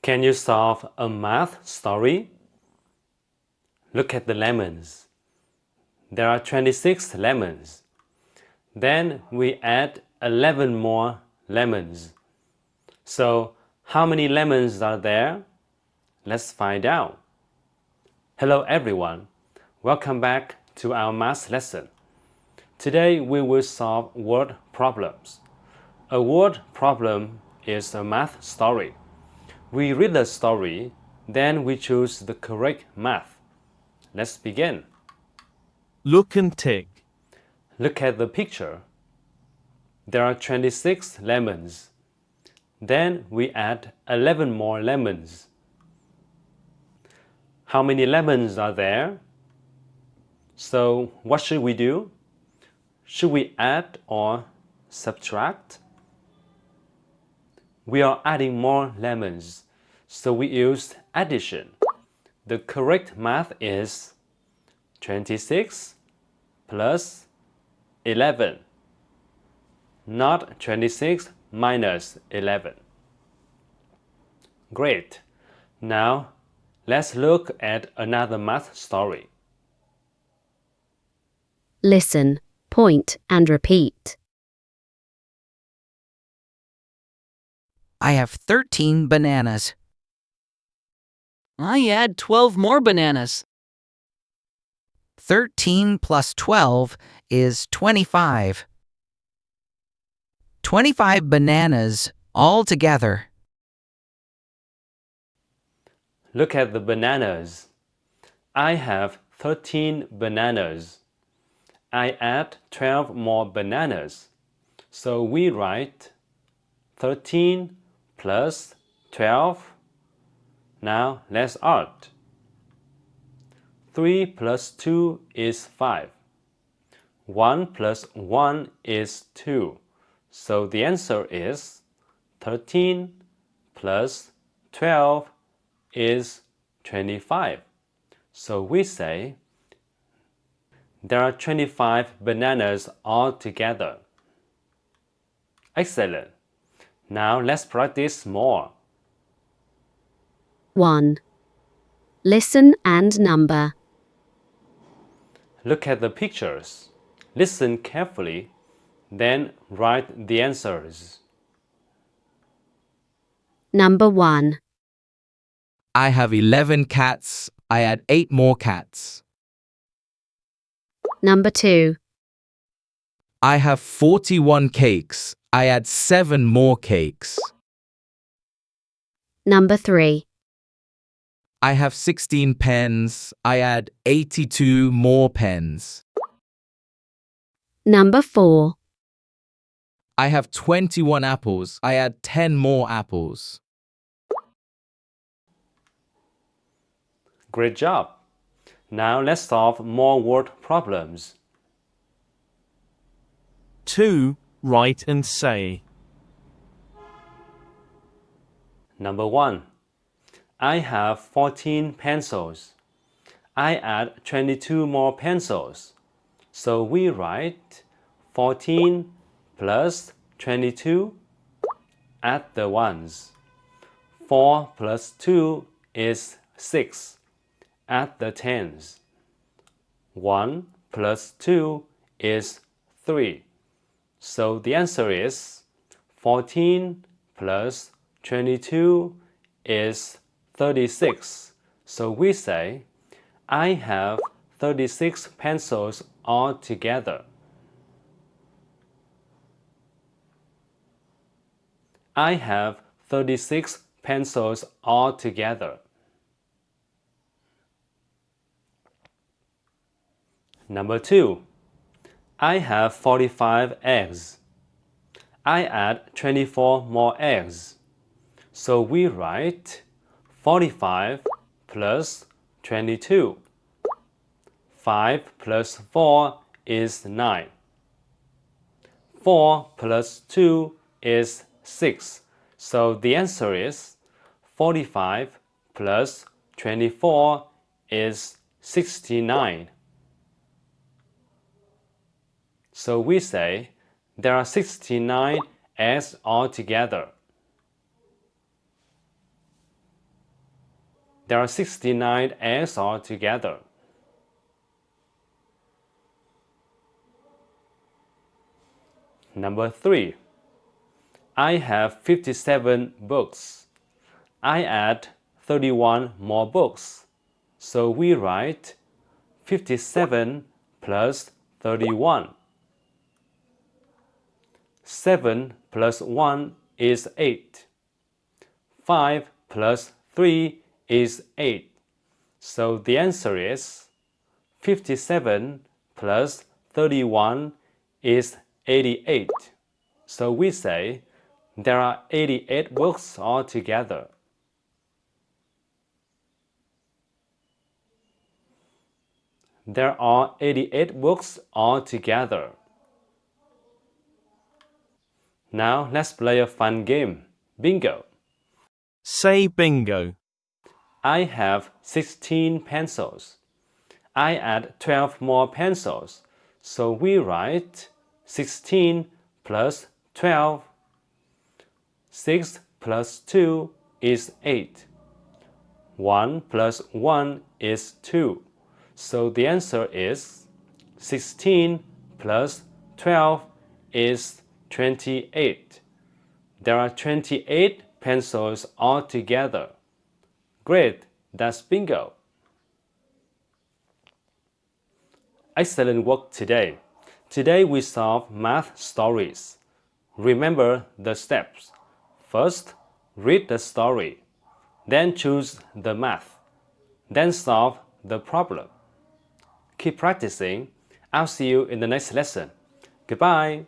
Can you solve a math story? Look at the lemons. There are 26 lemons. Then we add 11 more lemons. So, how many lemons are there? Let's find out. Hello everyone. Welcome back to our math lesson. Today we will solve word problems. A word problem is a math story. We read the story, then we choose the correct math. Let's begin. Look and tick. Look at the picture. There are 26 lemons. Then we add 11 more lemons. How many lemons are there? So what should we do? Should we add or subtract? We are adding more lemons, so we used addition. The correct math is 26 plus 11, not 26 minus 11. Great. Now, let's look at another math story. Listen, point, and repeat. I have 13 bananas. I add 12 more bananas. 13 plus 12 is 25. 25 bananas all together. Look at the bananas. I have 13 bananas. I add 12 more bananas. So we write 13 plus 12. Now let's add. 3 plus 2 is 5. 1 plus 1 is 2. So the answer is 13 plus 12 is 25. So we say there are 25 bananas all together. Excellent. Now let's practice more. 1. Listen and number. Look at the pictures. Listen carefully, then write the answers. Number 1. I have 11 cats. I add 8 more cats. Number 2. I have 41 cakes. I add 7 more cakes. Number 3. I have 16 pens. I add 82 more pens. Number 4. I have 21 apples. I add 10 more apples. Great job. Now let's solve more word problems. 2. Write and say. Number 1. I have 14 pencils. I add 22 more pencils. So we write 14 plus 22. Add the ones. 4 plus 2 is 6. Add the tens. 1 plus 2 is 3. So the answer is 14 plus 22 is 36. So we say, I have 36 pencils all together. I have 36 pencils all together. Number 2. I have 45 eggs. I add 24 more eggs. So we write 45 plus 22. 5 plus 4 is 9. 4 plus 2 is 6. So the answer is 45 plus 24 is 69. So we say there are 69 eggs altogether. There are 69 eggs altogether. Number 3. I have 57 books. I add 31 more books. So we write 57 plus 31. 7 plus 1 is 8. 5 plus 3 is 8. So the answer is 57 plus 31 is 88. So we say there are 88 books altogether. There are 88 books altogether. Now let's play a fun game. Bingo. Say bingo. I have 16 pencils. I add 12 more pencils. So we write 16 plus 12. 6 plus 2 is 8. 1 plus 1 is 2. So the answer is 16 plus 12 is 28. There are 28 pencils altogether. Great, that's bingo. Excellent work today. Today we solve math stories. Remember the steps. First, read the story. Then choose the math. Then solve the problem. Keep practicing. I'll see you in the next lesson. Goodbye.